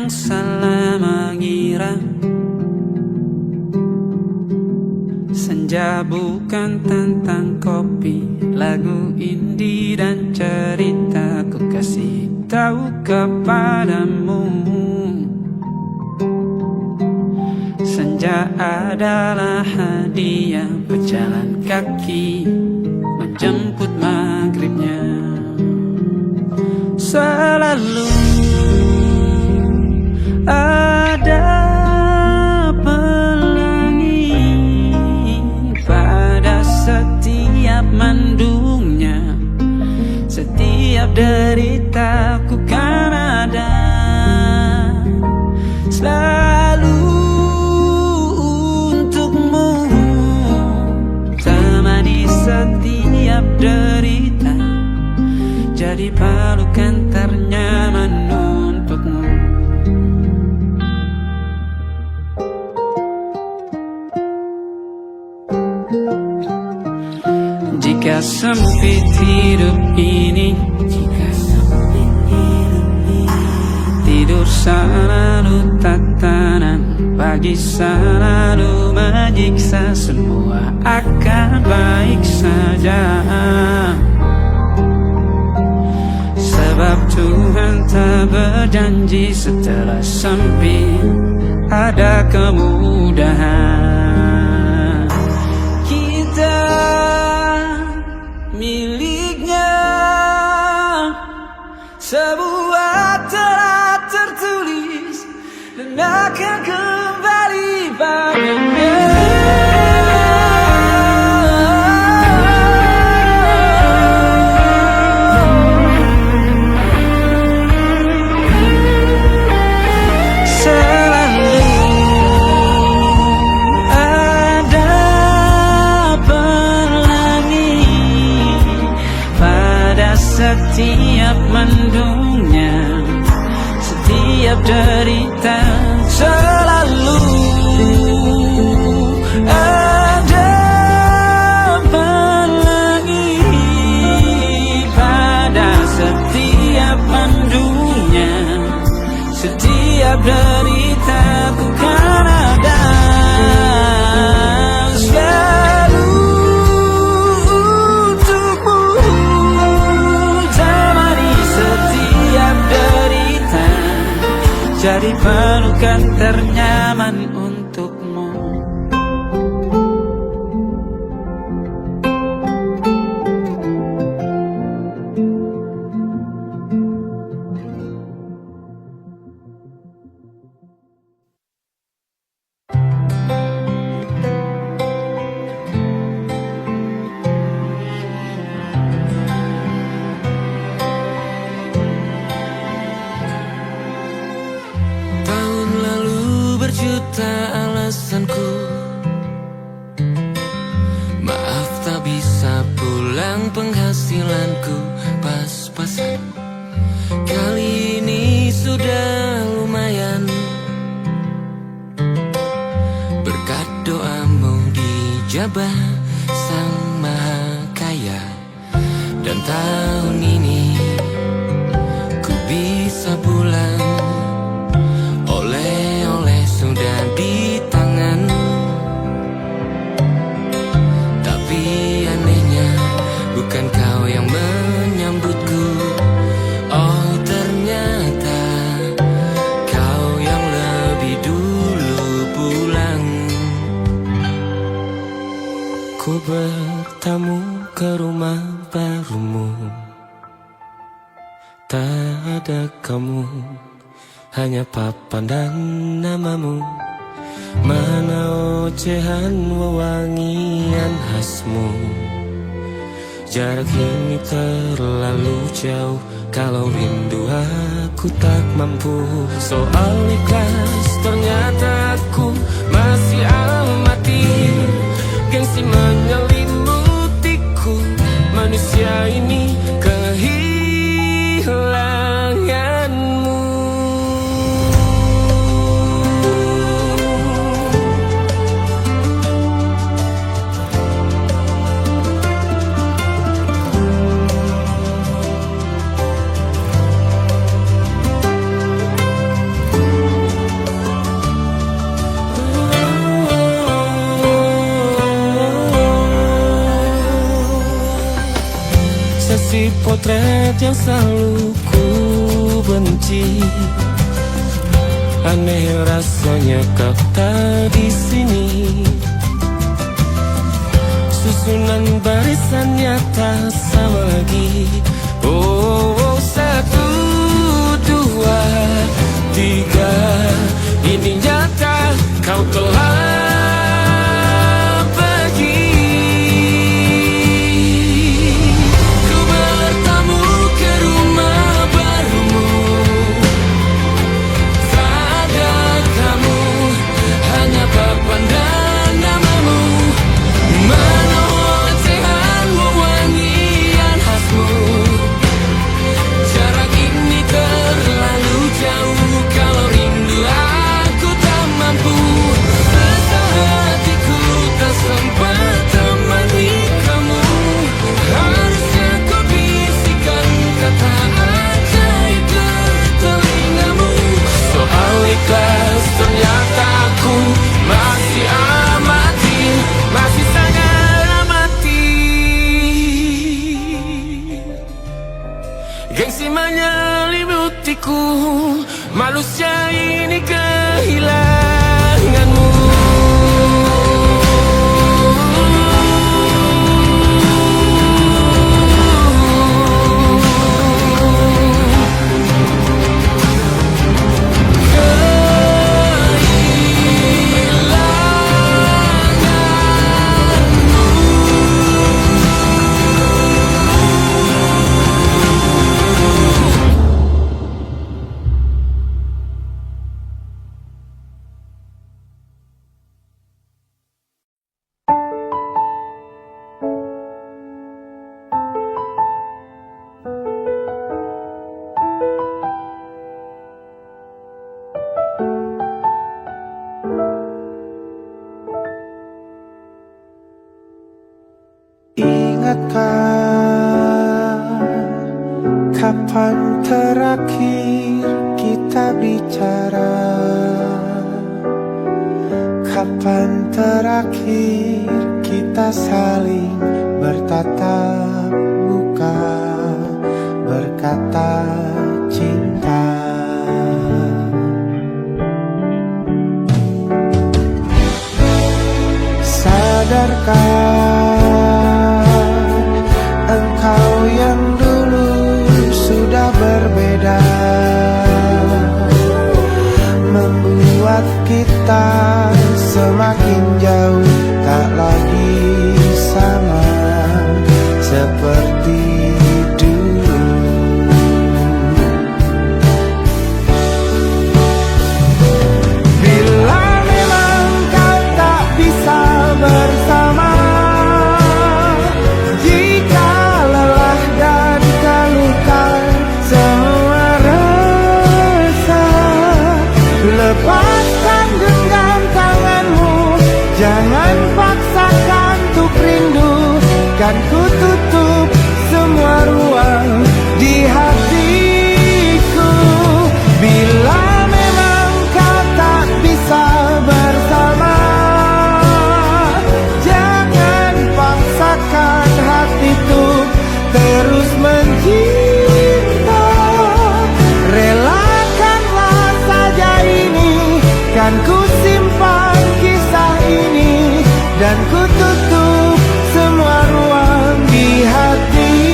yang salah mengira senja bukan tentang kopi, lagu indie dan cerita ku kasih tahu kepadamu. Senja adalah hadiah berjalan kaki menjemput maghribnya. Selalu ada pelangi pada setiap mendungnya. Setiap derita ku kan ada selalu untukmu, temani setiap derita, jadi pelukan ternyaman untukmu. Jika sempit hidup ini, tidur selalu tatanan, pagi selalu menyiksa, semua akan baik saja. Sebab Tuhan tak berjanji setelah sempit ada kemudahan. Kita miliknya, sebuah telah tertulis dan akan kembali padanya. Setiap mendungnya, setiap derita, selalu ada pelangi pada setiap mendungnya. Setiap derita ku kan ada selalu untukmu, jadi pelukan ternyaman untukmu. Juta alasanku, maaf tak bisa pulang, penghasilanku pas-pasan. Kali ini sudah lumayan, berkat doamu dijabah Sang Maha Kaya. Dan tahun ini ku bisa pulang, sudah di tangan. Tapi anehnya bukan kau yang menyambutku. Oh ternyata kau yang lebih dulu pulang. Ku bertamu ke rumah barumu, tak ada kamu, hanya papan dan namamu. Mana ocehan wewangian khasmu. Jarak ini terlalu jauh, kalau rindu aku tak mampu. Soal ikhlas ternyata aku masih amati. Gengsi menyelimutiku, manusia ini kehilanganmu. seperti potret yang selalu ku benci. Aneh rasanya kau tak di sini. Susunan barisannya tak sama lagi. Oh, 1, 2, 3. Ini nyata kau telah pergi. Ku bertamu ke rumah barumu. Tak ada kamu, hanya papan dan namamu. Mana ocehanmu, wangian khasmu. Jarak ini terlalu jauh, kalau rindu aku tak mampu. Rasa hatiku tak sempat temani kamu. Harusnya kau bisikan kata ajaib ke telingamu. Soal ikhlas ternyata aku masih amati, masih sangat amati. Gengsi menyelimutiku, manusia ini kehilanganmu. Ingatkah kapan terakhir kita bicara? Kapan terakhir kita saling bertatap muka, berkata cinta? Sadarkah engkau yang dulu sudah berbeda, membuat kita semakin jauh, tak lagi sama seperti dulu. Bila memang kau tak bisa bersama, jika lelah dan terluka semua rasa, lepaskan genggam tanganmu, jangan paksakan untuk rindu. Kan ku tutup semua ruang di hatiku. Bila memang kau tak bisa bersama, jangan paksakan hatiku terus mencinta. Relakanlah saja ini, kan ku simpan kisah ini, dan ku tutup semua ruang di hatiku.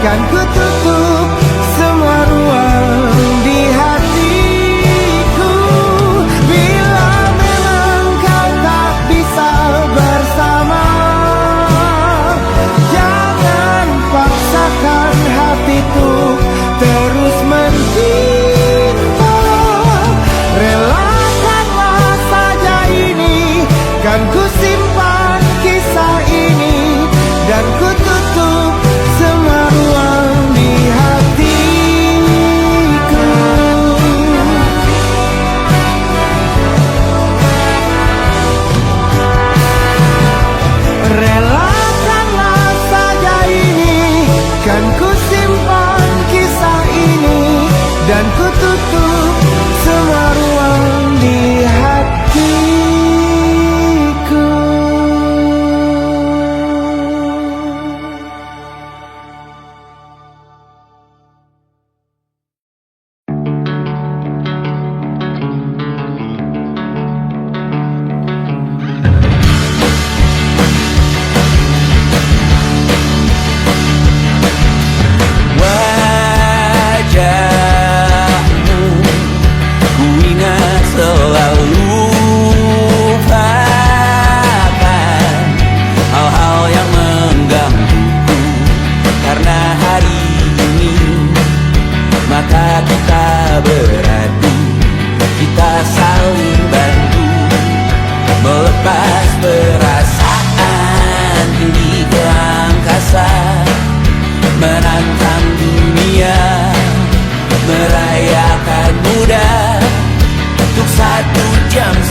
Kan ku tutup semua ruang di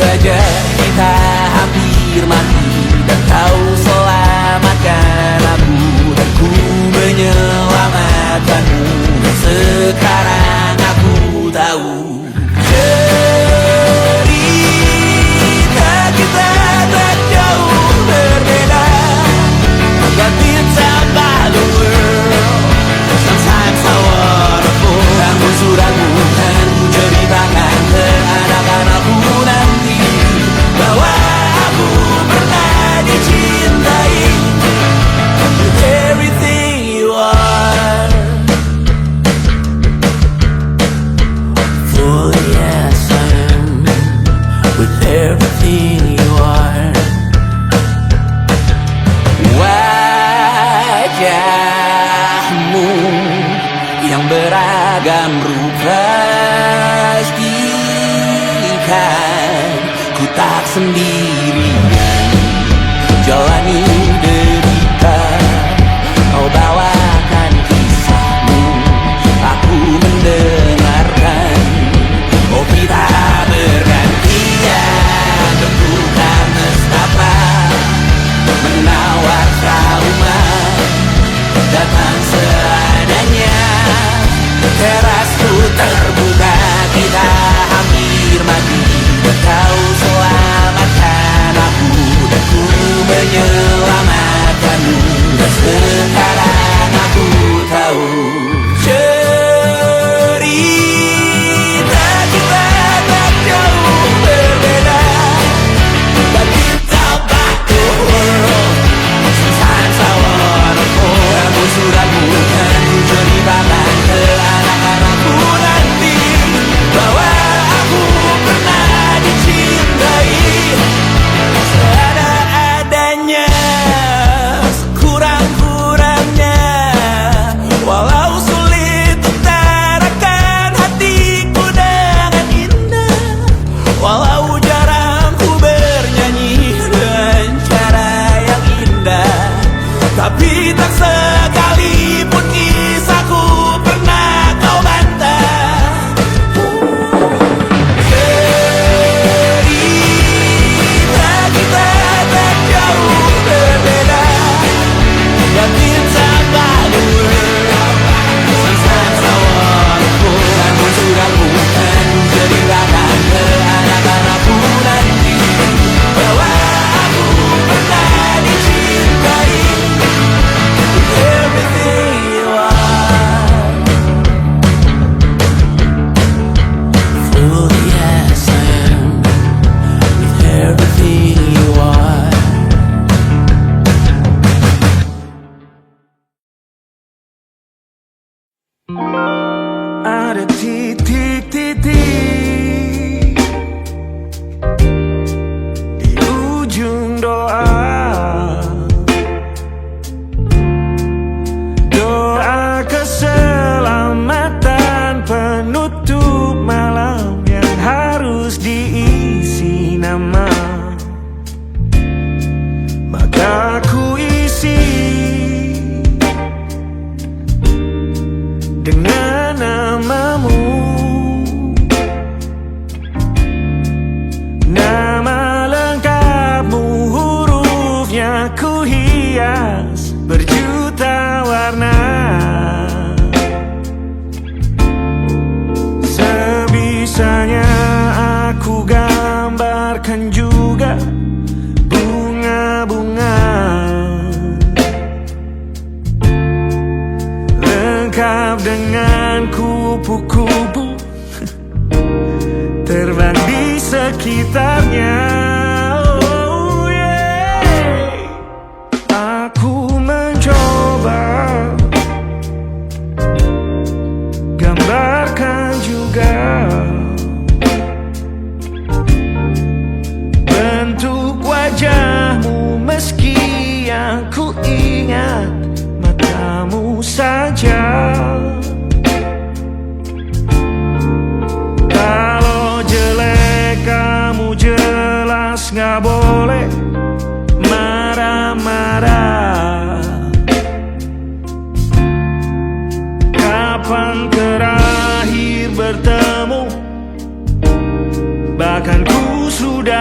saja kita hampir mati, dan kau selamatkan aku, dan ku menyelamatkanmu. Dan sekarang aku tahu cerita kita tak jauh berbeda, but it's about the world. Sometimes I wanna fall. Namun suratmu kan ku ceritakan ke anak-anakku nanti, bahwa aku pernah dicintai with everything you are. For yes I am with everything you are. Wajahmu yang beragam rupa pastikan ku tak sendirian jalani derita. Kau bawakan kisahmu, aku mendengarkan. Oh kita bergantian tentukan nestapa, menawar trauma datang seadanya. Terasku terbuka, kita hampir mati, dan kau selamatkan aku, dan ku menyelamatkanmu. Dan sekarang aku tahu cerita kita tak jauh berbeda, but it's about the world. Sometimes I wanna fall. Namun suratmu kan ku ceritakan ke anak-anakku nanti, bahwa aku pernah dicintai seada-adanya, sekurang-kurangnya. Walau sulit utarakan hatiku dengan indah, walau jarang ku bernyanyi dengan cara yang indah, tapi tak sekalipun kisahku pernah kau bantah. Cerita kita tak jauh berbeda, but it's about the world. Sometimes I wanna fall. Namun suratmu kan ceritakan ke anak-anakku nanti, bahwa aku pernah dicintai with everything you are. Fully yes I am with everything you are. Ada titik-titik di ujung doa, doa keselamatan penutup malam yang harus diisi nama. Maka ku isi dengan namamu, nama lengkapmu, hurufnya ku hias berjuta warna. Sebisanya aku gambarkan juga bunga-bunga, lengkap dengan kupu-kupu terbang di sekitarnya. Oh yeah. Aku mencoba gambarkan juga bentuk wajahmu, meski yang ku ingat matamu saja. Kalau jelek kamu jelas gak boleh marah-marah. Kapan terakhir bertemu, bahkan ku sudah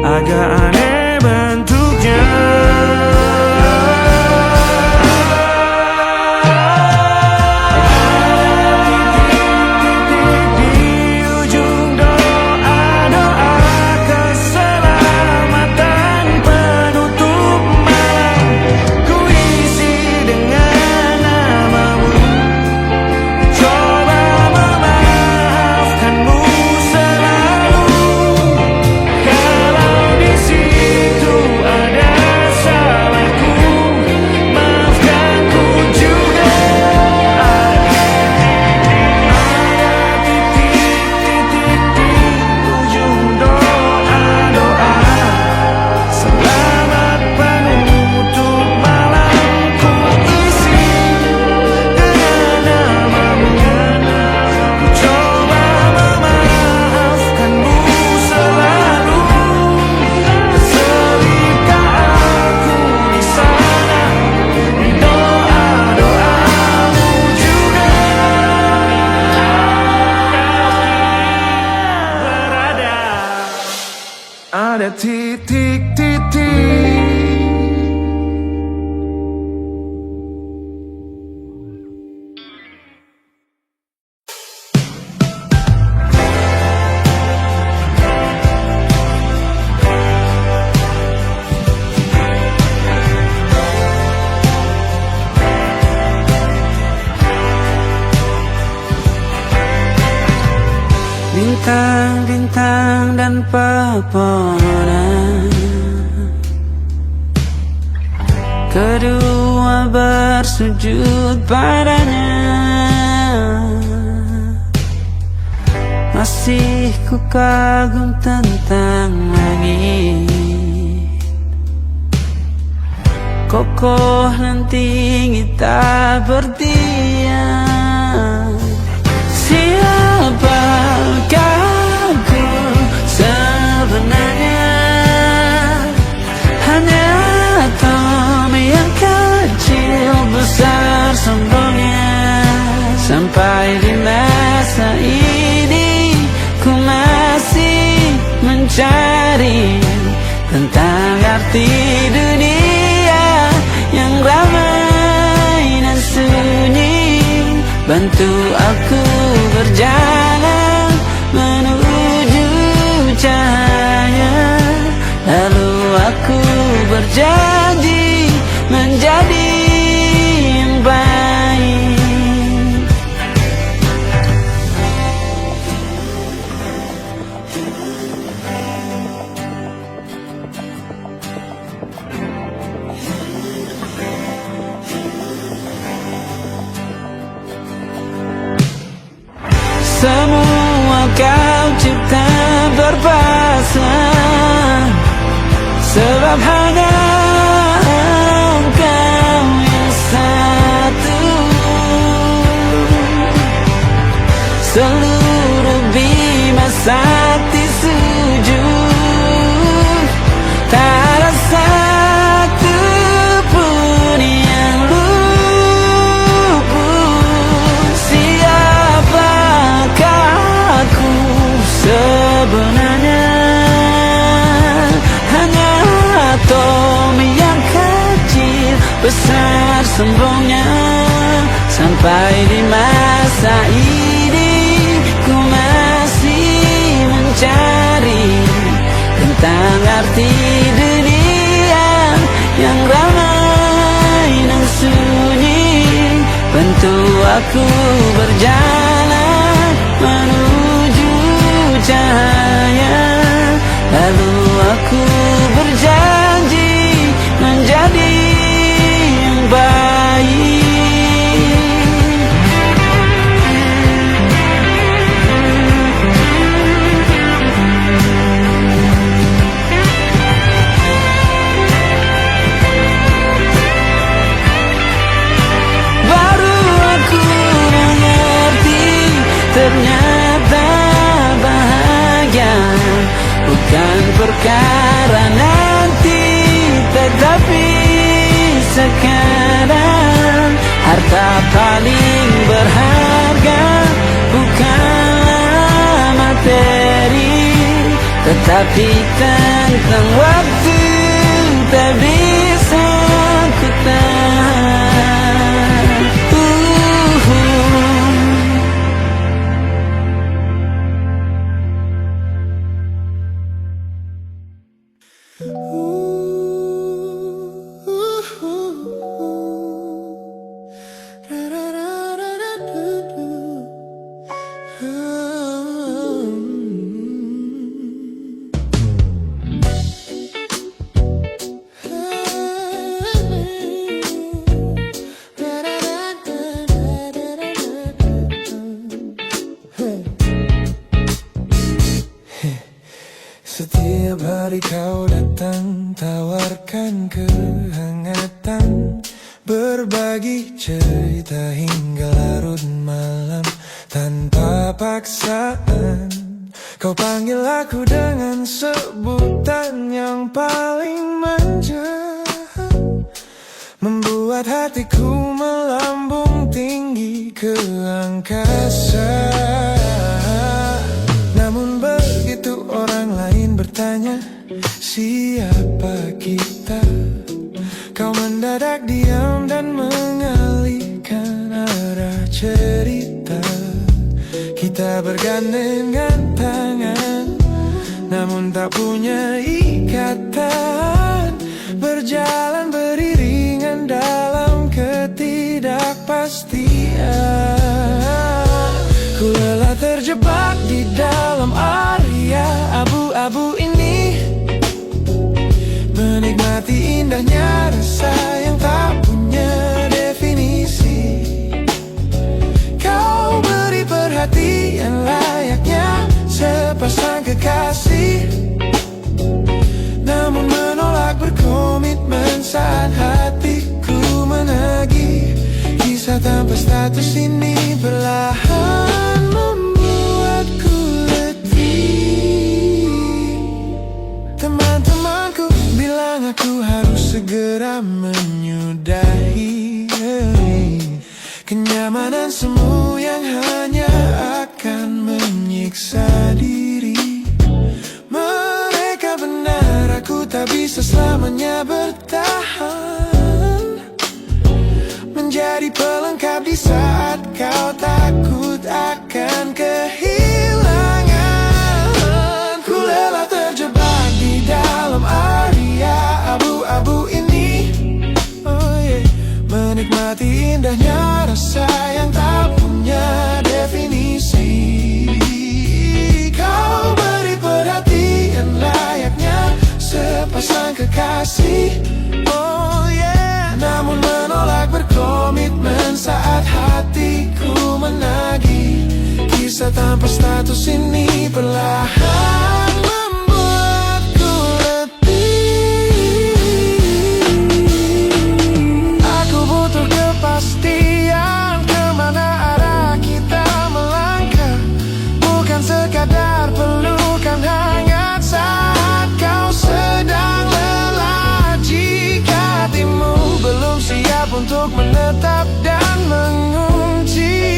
agak aneh bentuknya. Ada titik-titik. Bintang-bintang dan pepohonan, kedua bersujud padanya. Masih ku kagum tentang langit, kokoh dan tinggi tak berdiam. Siapakah aku sebenarnya? Hanya atom yang kecil besar sombongnya. Sampai di masa ini ku masih mencari tentang arti dunia yang ramai dan sunyi. Bantu aku berjalan menuju cahaya, lalu aku berjanji menjadi yang baik. Semua kau cipta berpasang, sebab hanya engkau yang satu. Seluruh bima sakti sujud, tak ada satu pun yang luput. Siapakah aku sebenarnya? Hanya atom yang kecil besar sombongnya. Sampai di masa ini ku masih mencari tentang arti dunia yang ramai dan sunyi. Bantu aku berjalan menuju cahaya, lalu aku berjanji menjadi yang baik. Baru aku mengerti, ternyata bahagia bukan perkara nanti, tetapi sekarang. Harta paling berharga bukanlah materi, Tetapi tentang waktu tak bisa ku tahan. Setiap hari kau datang, tawarkan kehangatan, berbagi cerita hingga larut malam tanpa paksaan. Kau panggil aku dengan sebutan yang paling manja, membuat hatiku melambung tinggi ke angkasa. Namun begitu orang lain bertanya, siapa kita? Kau mendadak diam dan mengalihkan arah cerita. Kita bergandengan tangan, namun tak punya ikatan, berjalan beriringan dalam ketidakpastian. Ku lelah terjebak di dalam area abu-abu ini, menikmati indahnya rasa yang tak punya definisi. Kau beri perhatian layaknya sepasang kekasih, namun menolak berkomitmen saat hatiku menagih. Kisah tanpa status ini perlahan membuatku letih. Teman-temanku bilang aku harus segera menyudahi kenyamanan semu yang hanya akan menyiksa diri. Mereka benar, aku tak bisa selamanya bertahan, menjadi pelengkap di saat kau takut akan kehilangan. Ku lelah terjebak di dalam area abu-abu ini, menikmati indahnya rasa yang tak punya definisi. Kau beri perhatian layaknya sepasang kekasih, namun menolak berkomitmen saat hatiku menagih. Kisah tanpa status ini perlahan membuatku letih. Aku butuh kepastian kemana arah kita melangkah, bukan sekadar pelukan hangat saat kau sedang lelah. Jika hatimu belum siap untuk menetap dan mengunci,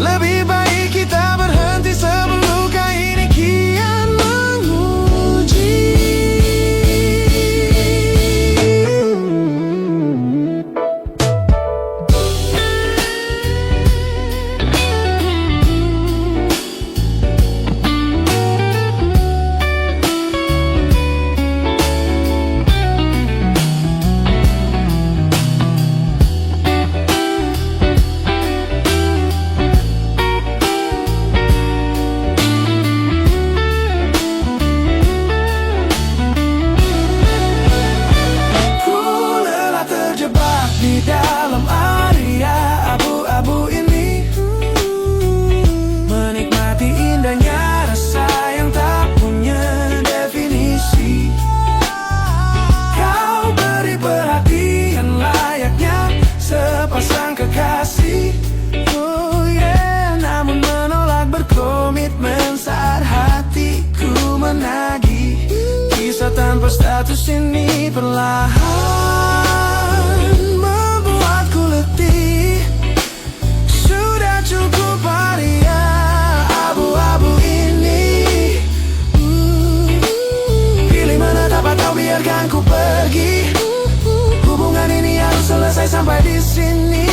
lebih baik kita berhenti sebelum luka ini kian menguji. Di dalam area abu-abu ini, menikmati indahnya rasa yang tak punya definisi. Kau beri perhatian layaknya sepasang kekasih, namun menolak berkomitmen saat hatiku menagih. Kisah tanpa status ini perlahan membuatku letih. Sudah cukup area abu-abu ini, biarkan ku pergi. Hubungan ini harus selesai sampai di sini.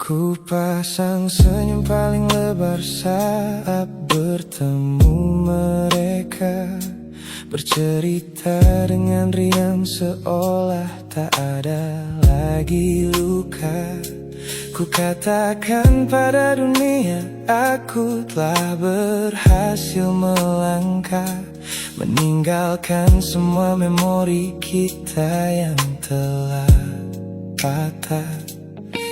Ku pasang senyum paling lebar saat bertemu mereka, bercerita dengan riang seolah tak ada lagi luka. Ku katakan pada dunia aku telah berhasil melangkah, meninggalkan semua memori kita yang telah patah.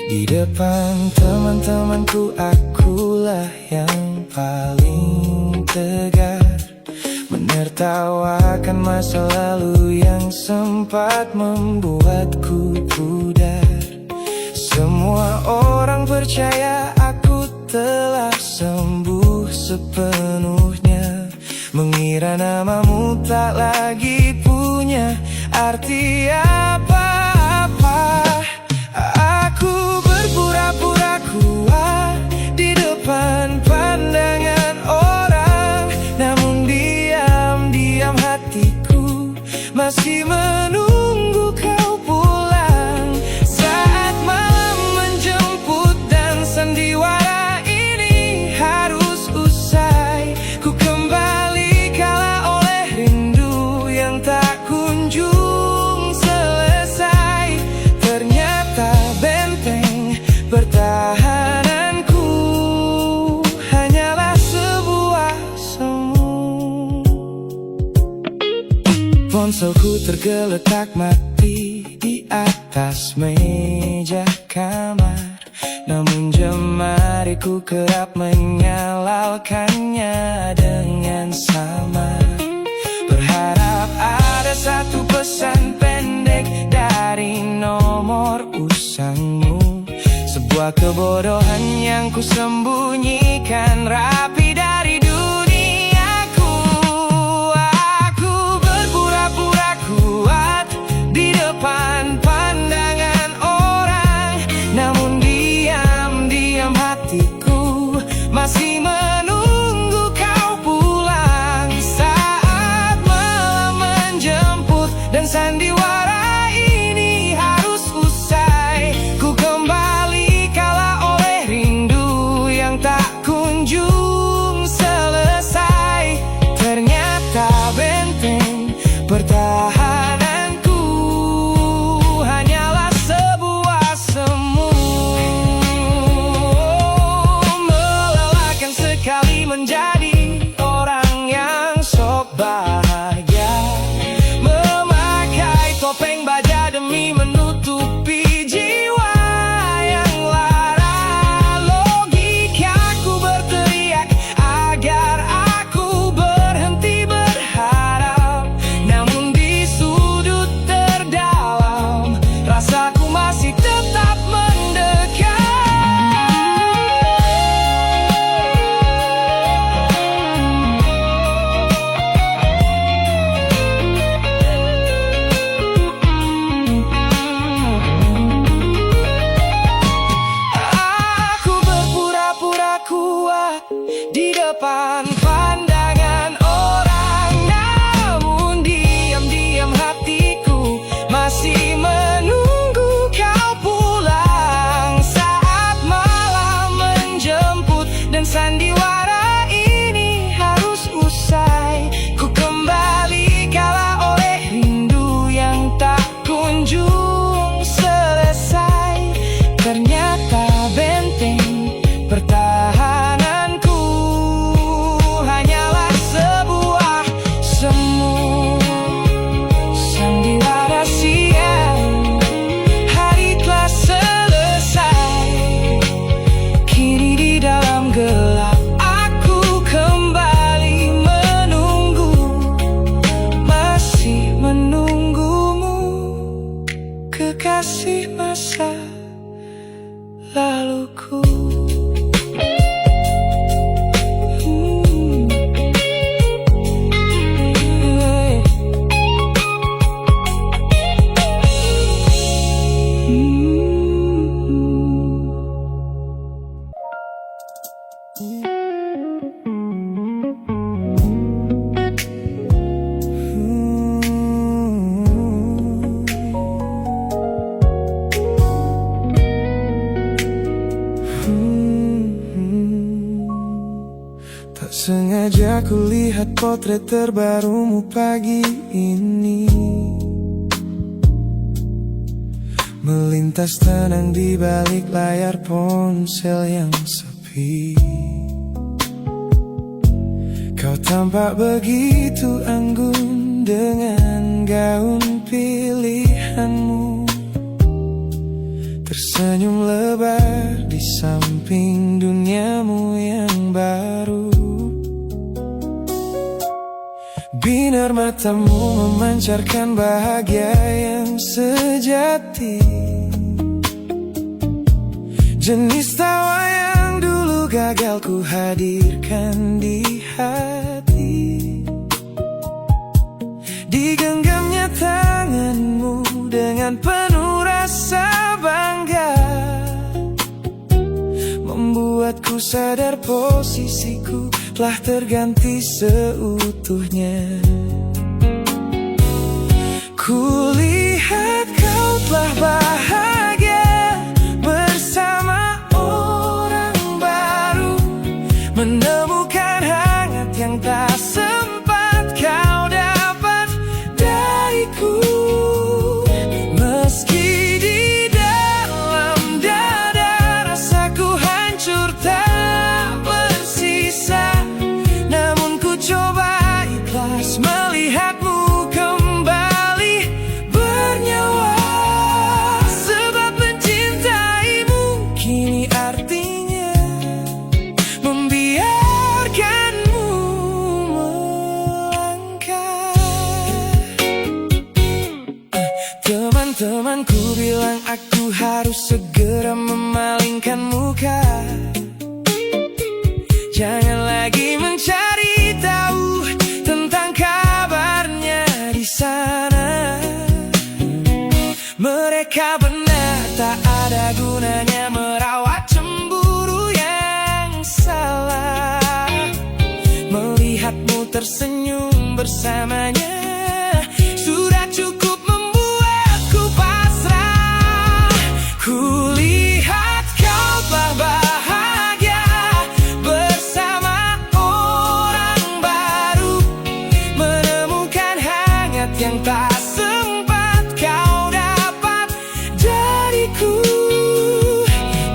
Di depan teman-temanku akulah yang paling tegar, menertawakan masa lalu yang sempat membuatku pudar. Semua orang percaya aku telah sembuh sepenuhnya, mengira namamu tak lagi punya arti apa-apa. Aku berpura-pura kuat di depan pandangan orang, namun diam-diam hatiku masih menunggu kau pulang. Saat malam menjemput dan sandiwara ini harus usai, ku kembali kala oleh rindu yang tak kunjung selesai. Ternyata benteng pertahananku hanyalah sebuah semu. Ponselku tergeletak mati di atas meja kamar, namun jemariku kerap menyalakannya dengan samar. Berharap ada satu pesan pendek dari nomor usangmu, sebuah kebodohan yang ku sembunyikan rapi dari duniaku. Aku berpura-pura kuat di depan pandangan orang, namun diam-diam hatiku masih menunggu kau pulang. Saat malam menjemput dan sandiwara ini harus usai, ku kembali kala oleh rindu yang tak kunjung laluku. Tak sengaja kulihat potret terbarumu pagi ini, melintas tenang di balik layar ponsel yang sepi. Kau tampak begitu anggun dengan gaun pilihanmu, tersenyum lebar di samping duniamu yang baru. Binar matamu memancarkan bahagia yang sejati, jenis tawa yang dulu gagal ku hadirkan di hati. Digenggamnya tanganmu dengan penuh rasa bangga, membuatku sadar posisiku telah terganti seutuhnya. Kulihat kau telah bahagia bersama orang baru, menemukan hangat yang tak sempat kau dapat dariku. Meski di dalam dada rasaku hancur tak bersisa, namun ku coba ikhlas melihatmu kembali bernyawa. Sebab mencintaimu kini artinya membiarkanmu melangkah. Teman-temanku bilang aku harus segera memalingkan muka, jangan lagi mencari tahu tentang kabarnya di sana. Mereka benar, tak ada gunanya merawat cemburu yang salah. Melihatmu tersenyum bersamanya sudah cukup membuatku pasrah. Kulihat kau telah bahagia bersama orang baru, menemukan hangat yang tak sempat kau dapat dariku.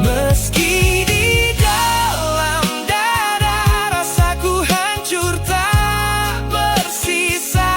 Meski di dalam dada rasaku hancur tak bersisa,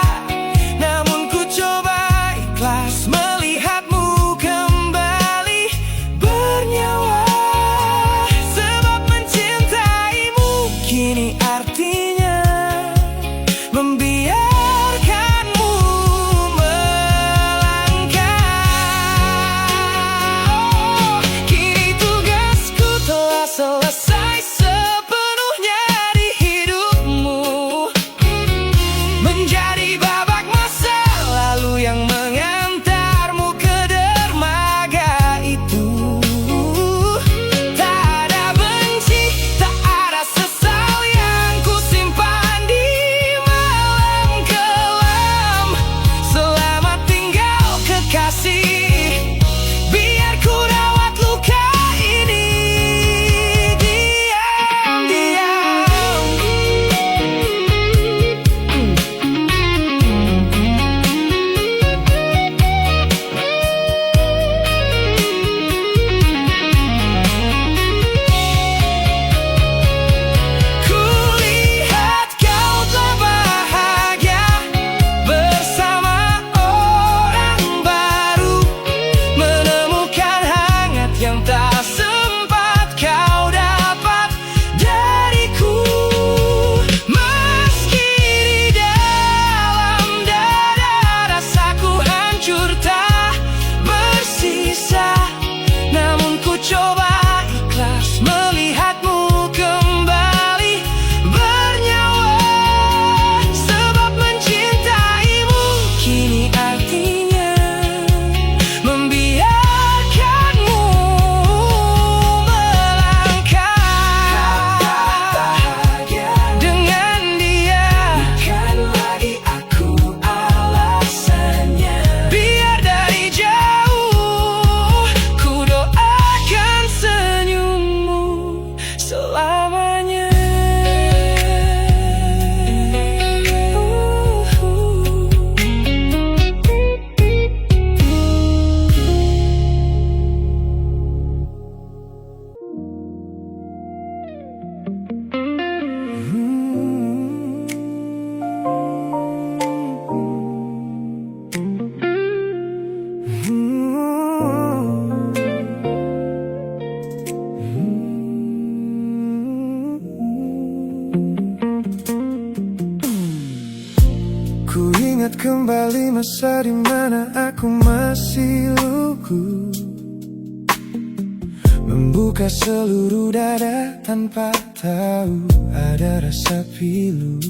kembali masa dimana aku masih lugu, membuka seluruh dada tanpa tahu ada rasa pilu.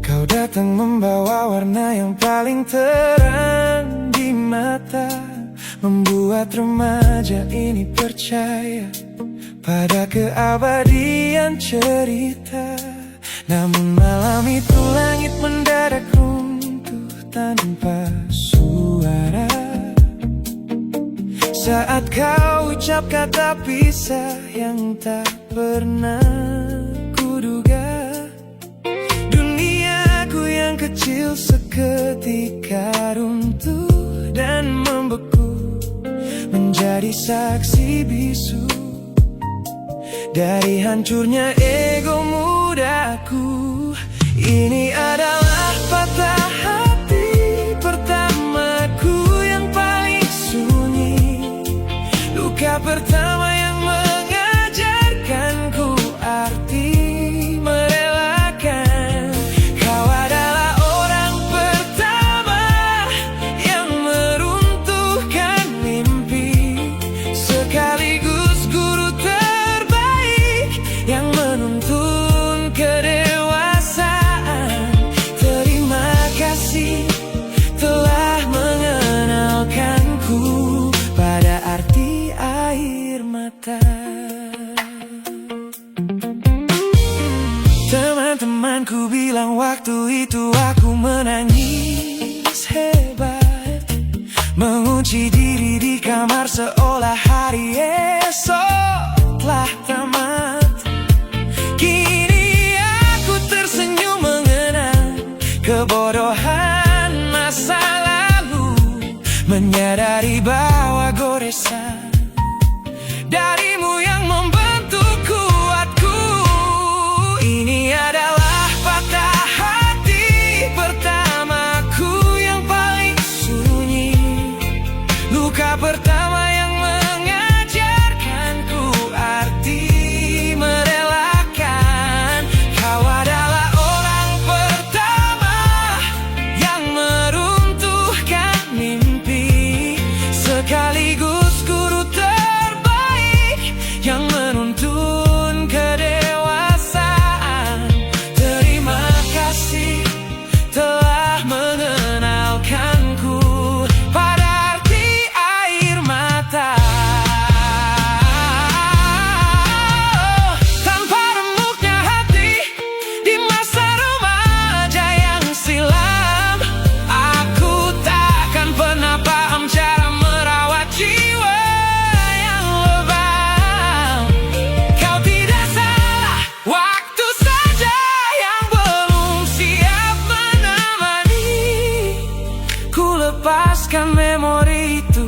Kau datang membawa warna yang paling terang di mata, membuat remaja ini percaya pada keabadian cerita. Namun malam itu langit mendadak runtuh tanpa suara saat kau ucap kata pisah yang tak pernah kuduga. Duniaku yang kecil seketika runtuh dan membeku, menjadi saksi bisu dari hancurnya ego mudaku. Ini adalah patah hati pertamaku yang paling sunyi, luka pertama yang mengajarkanku arti merelakan. Kau adalah orang pertama yang meruntuhkan mimpi, sekaligus guru terbaik yang menuntun kedewasaan. Terima kasih telah mengenalkanku pada arti air mata. Teman-temanku bilang waktu itu aku menangis hebat, mengunci diri di kamar seolah hari esok telah tamat. Kini aku tersenyum mengenang kebodohan masa lalu, menyadari bahwa goresan darimu yang membentuk kuatku. Ini adalah patah hati pertamaku yang paling sunyi, luka pertama yang mengajarkanku arti merelakan. Kau adalah orang pertama yang meruntuhkan mimpi, sekaligus guru terbaik yang menuntun kedewasaan. Terima kasih telah mengenalkanku pada arti air mata. Tanpa remuknya hati di masa remaja yang silam, aku takkan pernah paham cara merawat jiwa yang lebam. Kau tidak salah, waktu saja yang belum siap menemani. Ku lepaskan memori itu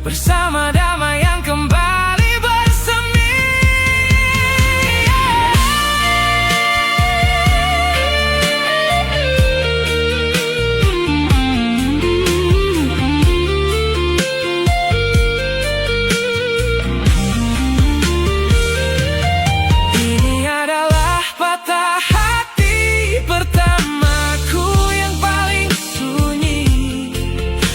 bersama damai yang kembali bersemi. Ini adalah patah hati pertamaku yang paling sunyi,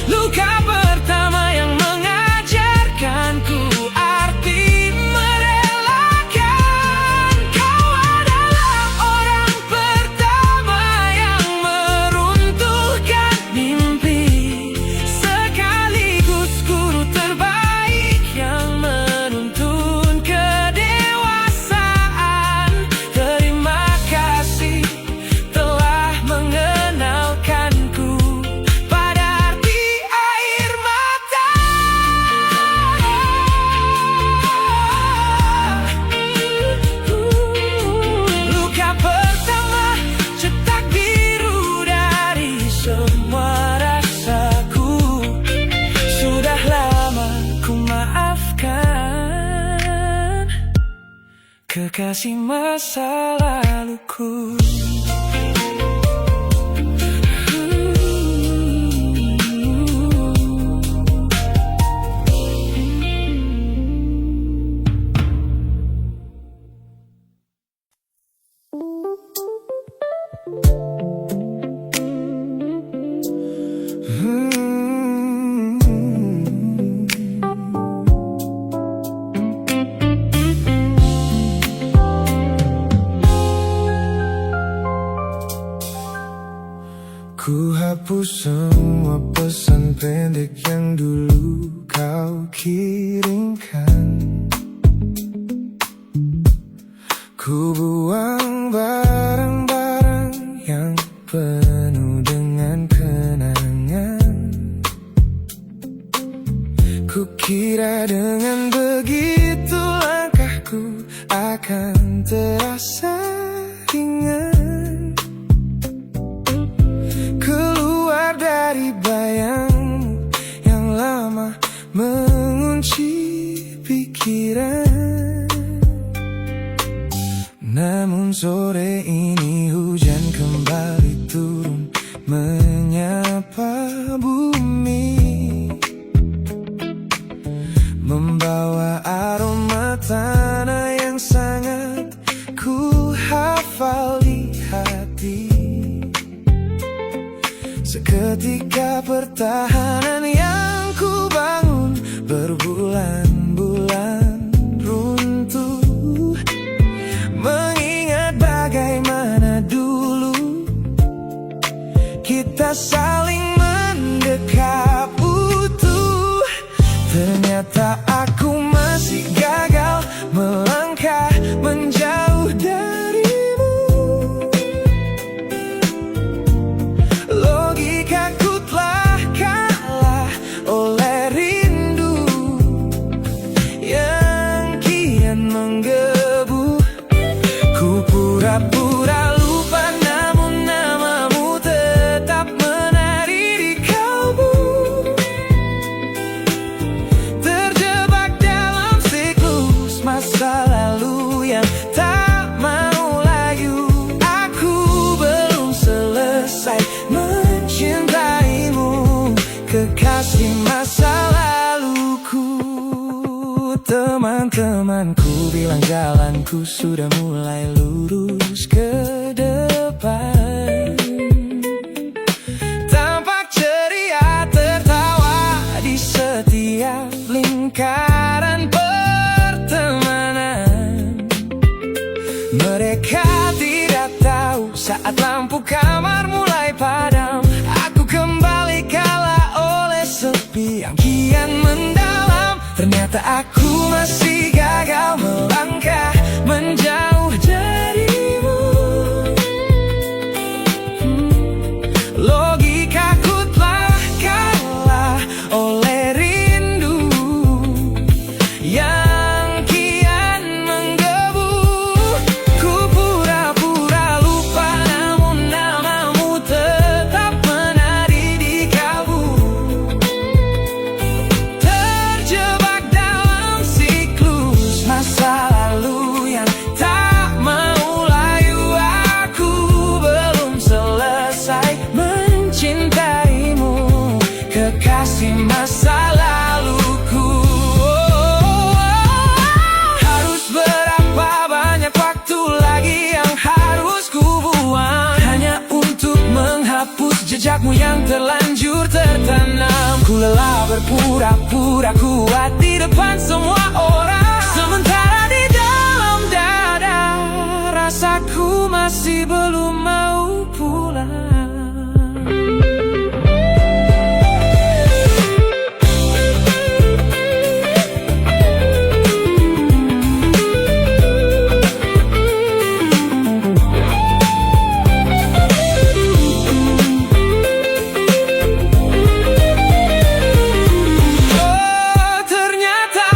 luka pertama yang mengajarkanku arti merelakan. Kau adalah orang pertama yang meruntuhkan mimpi, sekaligus guru terbaik yang menuntun kedewasaan. Terima kasih telah mengenalkanku pada arti air mata. Luka pertama cetak biru dari semua rasaku. Sudah lama ku maafkan kekasih masa laluku. Ku hapus semua pesan pendek yang dulu kau kirimkan. Ku buang barang-barang yang penuh dengan kenangan. Ku kira dengan begitu langkahku akan terasa ringan. Keluar dari bayangmu yang lama mengunci pikiran. Namun sore ini hujan kembali turun menyapa bumi, membawa aroma tanah yang sangat ku hafal di hati. Seketika pertahanan yang ku bangun berbulan-bulan runtuh. Mengingat bagaimana dulu kita saling mendekap utuh. Ternyata aku masih gagal melangkah menjauh darimu. Logikaku telah kalah oleh rindu yang kian menggebu. Ku pura-pura lupa namun namamu tetap menari di kalbu. Terjebak dalam siklus masa lalu yang tak mau layu. Aku belum selesai mencintaimu, kekasih masa laluku. Teman-temanku bilang jalanku sudah mulai lurus ke depan. Tampak ceria tertawa di setiap lingkaran pertemanan. Mereka tidak tahu saat lampu kamar mulai padam, aku kembali kalah oleh sepi yang kian mendalam. Ternyata aku masih gagal melangkah menjauh darimu. Logikaku telah kalah oleh rindu yang kian menggebu. Ku pura-pura lupa namun namamu tetap menari di kalbu. Terjebak dalam siklus masa lalu yang tak mau layu. Aku belum selesai mencintaimu, kekasih masa laluku. Harus berapa banyak waktu lagi yang harus ku buang hanya untuk menghapus jejakmu yang terlanjur tertanam. Ku lelah berpura-pura kuat di depan semua orang, sementara di dalam dada rasaku masih belum mau pulang. Oh, ternyata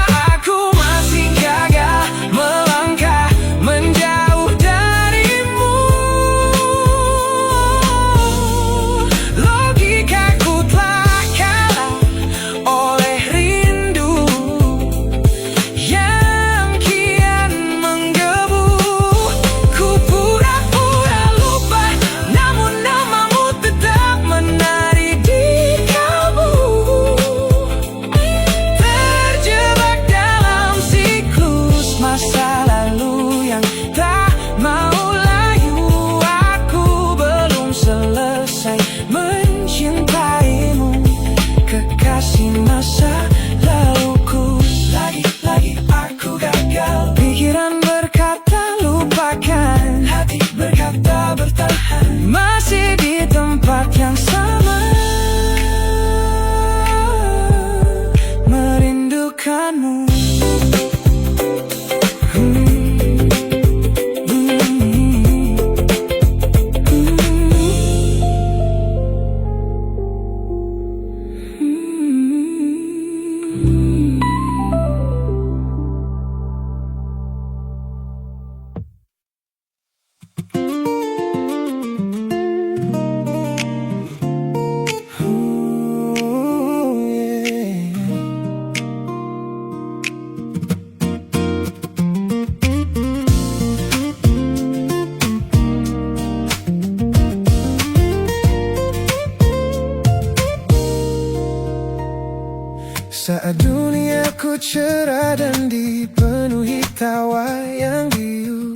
mesra dan dipenuhi tawa yang riuh.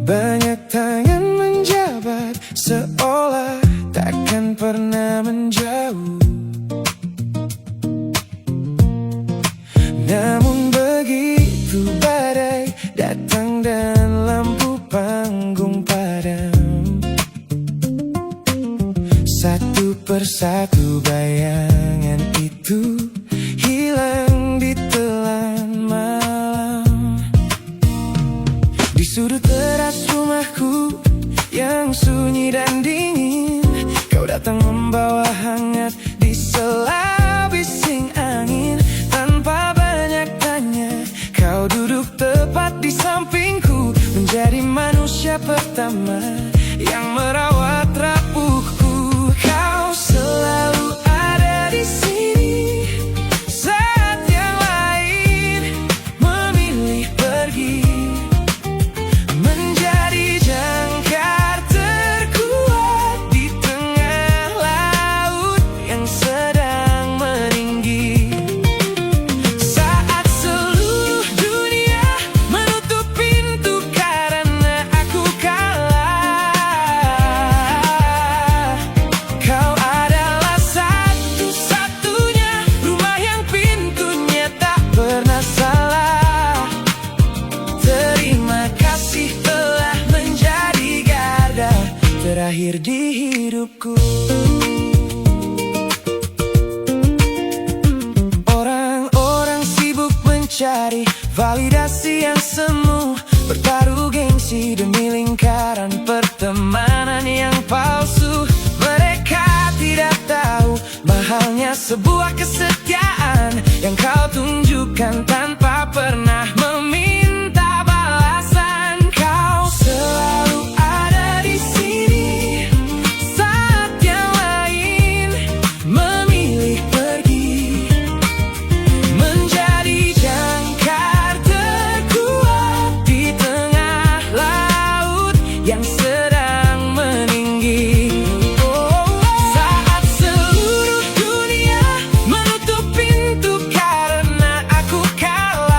Banyak tangan menjabat seolah takkan pernah menjauh. Namun begitu badai datang dan lampu panggung padam, satu persatu bayangan itu hilang di telan malam. Di sudut teras rumahku yang sunyi dan dingin, kau datang membawa hangat di sela bising angin. Tanpa banyak tanya, kau duduk tepat di sampingku, menjadi manusia pertama yang merawat rapuhku. Kau selalu ada di sini saat yang lain memilih pergi, menjadi jangkar terkuat di tengah laut yang sedang meninggi. Saat seluruh dunia menutup pintu karena aku kalah, kau adalah satu-satunya rumah yang pintunya tak pernah salah. Terima kasih telah menjadi garda terakhir di hidupku. Orang-orang sibuk mencari validasi yang semu, bertaruh gengsi demi lingkaran pertemanan yang palsu. Mereka tidak tahu mahalnya sebuah kesetiaan yang kau tunjukkan tanpa pernah meminta balasan. Kau selalu ada di sini saat yang lain memilih pergi, menjadi jangkar terkuat di tengah laut yang sedang meninggi. Saat seluruh dunia menutup pintu karena aku kalah,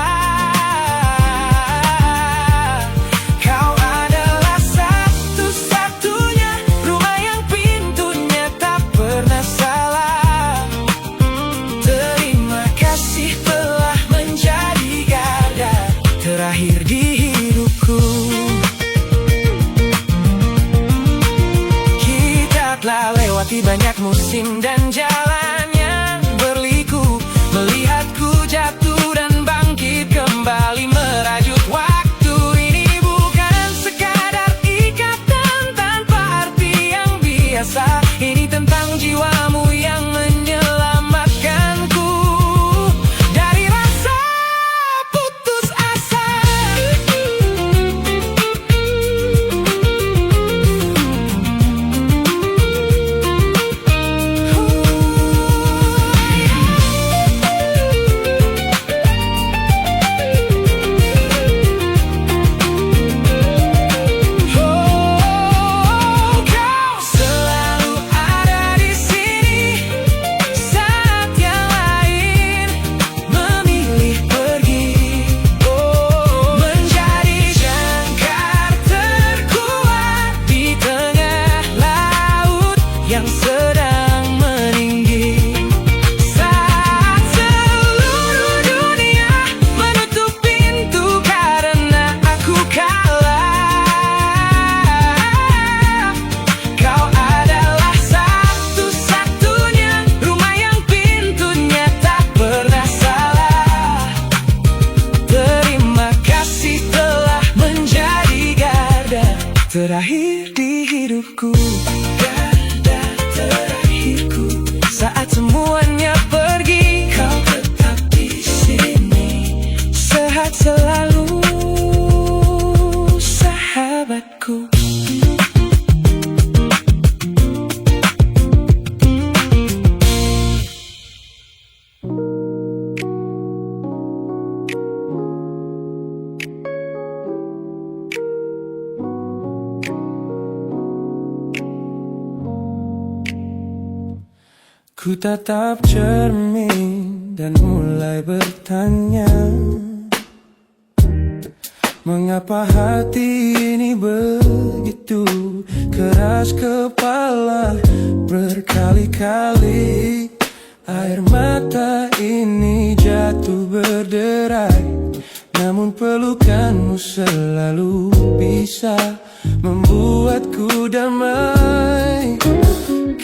kau adalah satu-satunya rumah yang pintunya tak pernah salah. Terima kasih telah menjadi garda terakhir di hidupku. Kita telah lewati banyak musim dan jalan yang berliku, melihatku jatuh dan bangkit kembali merajut waktu. Ini bukan sekadar ikatan tanpa arti yang biasa, ini tentang jiwamu yang menyelamatkanku dari rasa putus asa. Kau selalu ada di sini saat yang lain memilih pergi, menjadi jangkar terkuat di tengah laut yang sedang meninggi. Saat seluruh dunia menutup pintu karena aku kalah, kau adalah satu-satunya rumah yang pintunya tak pernah salah. Terima kasih telah menjadi garda terakhir di hidupku, garda terakhirku. Saat semuanya pergi, kau tetap di sini, sehat selalu, sahabatku. Ku tatap cermin dan mulai bertanya, mengapa hati ini begitu keras kepala? Berkali-kali air mata ini jatuh berderai, namun pelukanmu selalu bisa membuatku damai.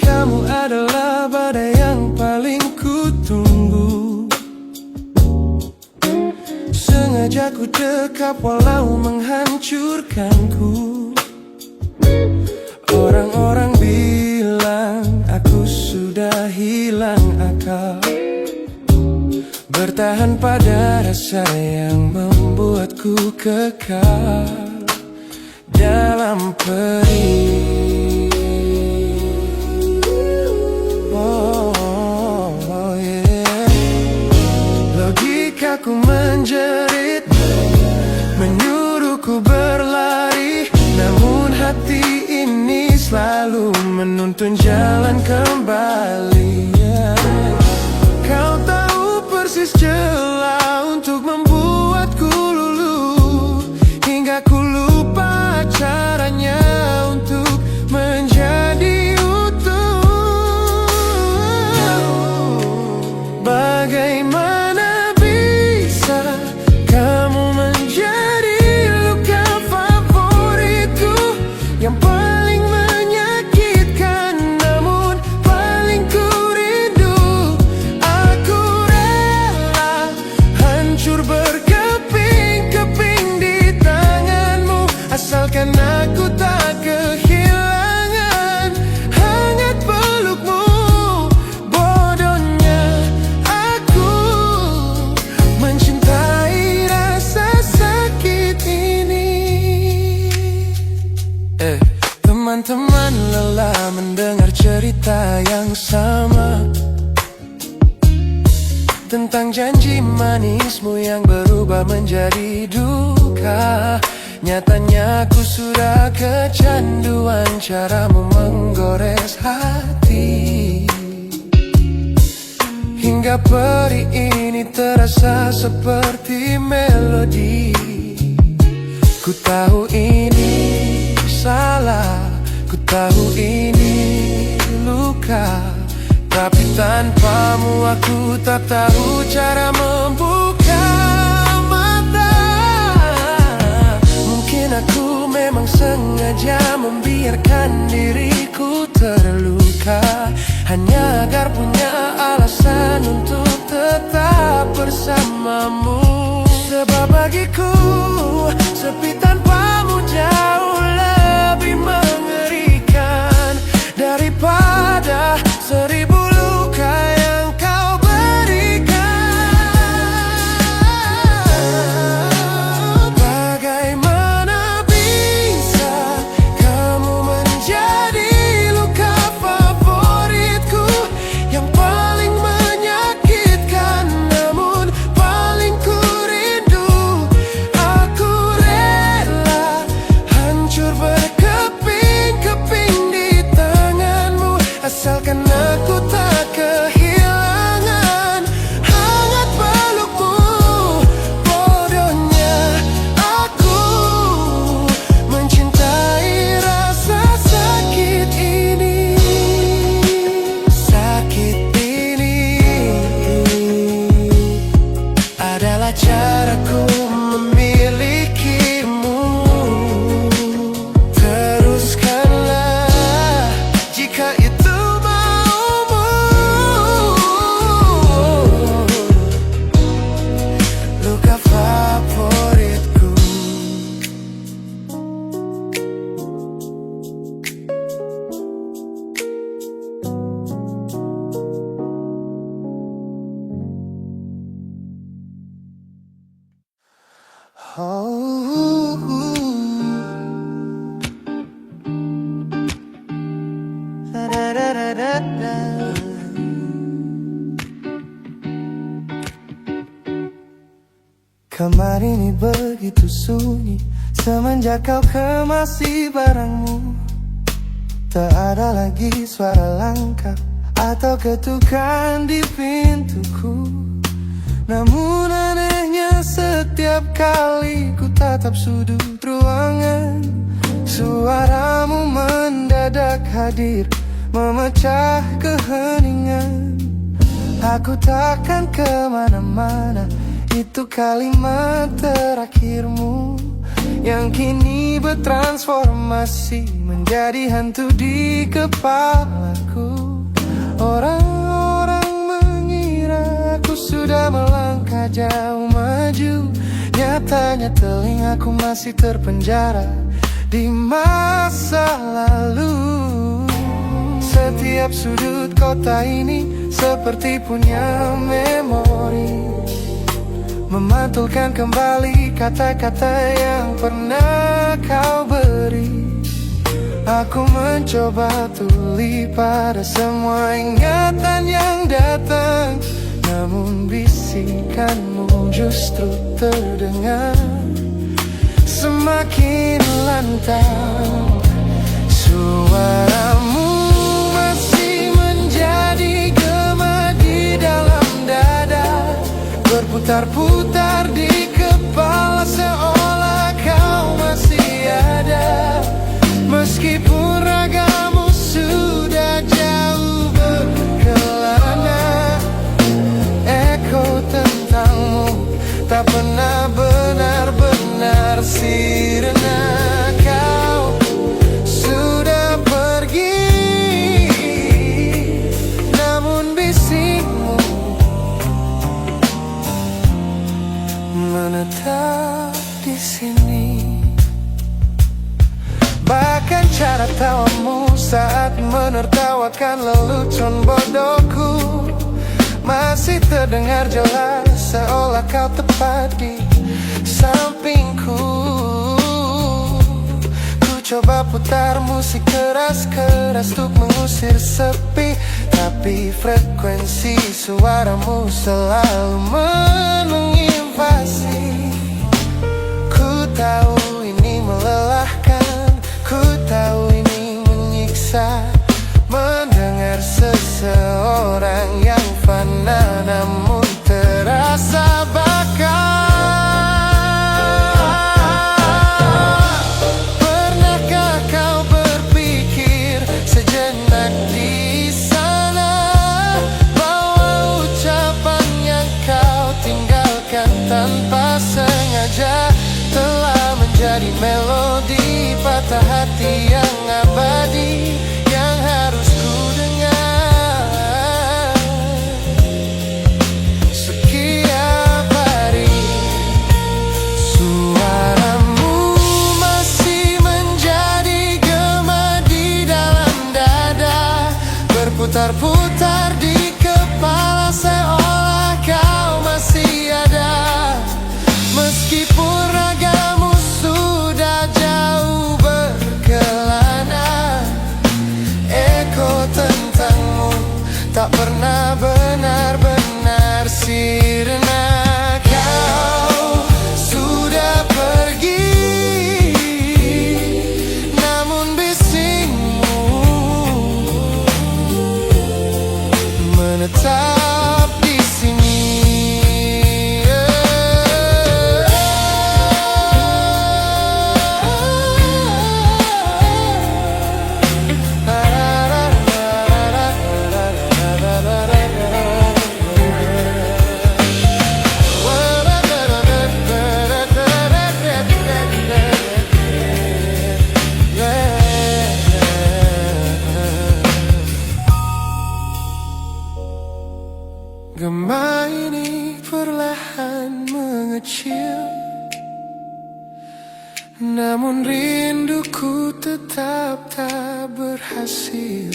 Kamu adalah badai yang paling ku tunggu. Sengaja ku dekap walau menghancurkanku. Orang-orang bilang aku sudah hilang akal, bertahan pada rasa yang membuatku kekal dalam perih. Logikaku menjerit, menyuruhku berlari, namun hati ini selalu menuntun jalan kembali. Kau tahu persis celah untuk membuatku luluh, hingga ku lupa caranya untuk menjadi utuh. Bagaimana bisa kamu menjadi luka favoritku, yang paling menyakitkan namun paling ku rindu. Aku rela hancur berkeping-keping di tanganmu, asalkan aku tak kehilangan hangat pelukmu. Bodohnya aku mencintai rasa sakit ini. Teman-teman lelah mendengar cerita yang sama tentang janji manismu yang berubah menjadi duka. Nyatanya aku sudah kecanduan caramu menggores hati, hingga perih ini terasa seperti melodi. Ku tahu ini salah, ku tahu ini luka, tapi tanpamu aku tak tahu cara membuka mata. Mungkin aku memang sengaja membiarkan diriku terluka, hanya agar punya alasan untuk tetap bersamamu. Sebab bagiku sepi tanpamu jauh lebih mengerikan daripada 1000 luka yang kau berikan. Bagaimana bisa kamu menjadi luka favoritku, yang paling menyakitkan namun paling ku rindu. Aku rela hancur berkeping-keping di tanganmu, asalkan aku tak kehilangan hangat pelukmu. Bodohnya aku mencintai rasa sakit ini. Sakit ini adalah caraku memilikimu. Teruskanlah jika itu maumu. Luka favoritku. Kamar ini begitu sunyi semenjak kau kemasi barangmu. Tak ada lagi suara langkah atau ketukan di pintuku. Namun anehnya setiap kali ku tatap sudut ruangan, suaramu mendadak hadir, memecah keheningan. Aku takkan kemana-mana, itu kalimat terakhirmu yang kini bertransformasi menjadi hantu di kepalaku. Orang-orang mengira aku sudah melangkah jauh maju, nyatanya telingaku masih terpenjara di masa lalu. Setiap sudut kota ini seperti punya memori, memantulkan kembali kata-kata yang pernah kau beri. Aku mencoba tuli pada semua ingatan yang datang, namun bisikanmu justru terdengar semakin lantang. Suaramu masih menjadi gema di dalam dada, berputar-putar di kepala seolah kau masih ada. Meskipun ragamu sudah jauh berkelana, eko tentangmu tak pernah benar-benar sirna. Kau sudah pergi, namun bisikmu menetap di sini. Bahkan cara tawamu saat menertawakan lelucon bodohku masih terdengar jelas, seolah kau tepat di sampingku. Ku coba putar musik keras-keras untuk mengusir sepi, tapi frekuensi suaramu selalu menginvasi. Ku tahu ini melelahkan, ku tahu ini menyiksa, mendengar seseorang yang fana namun terasa bakal. Pernahkah kau berpikir sejenak di sana bahwa ucapan yang kau tinggalkan tanpa sengaja telah menjadi melodi patah hati yang abadi, yang harus ku dengar setiap hari. Suaramu masih menjadi gema di dalam dada, berputar-putar di kepala seolah kau masih ada. Meskipun ragamu sudah jauh berkelana, eko tentangmu tak pernah benar-benar sirna. Kau sudah pergi, namun bisikmu menetap di sini. Gema ini perlahan mengecil, namun rinduku tetap tak berhasil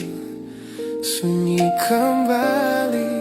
sunyi kembali.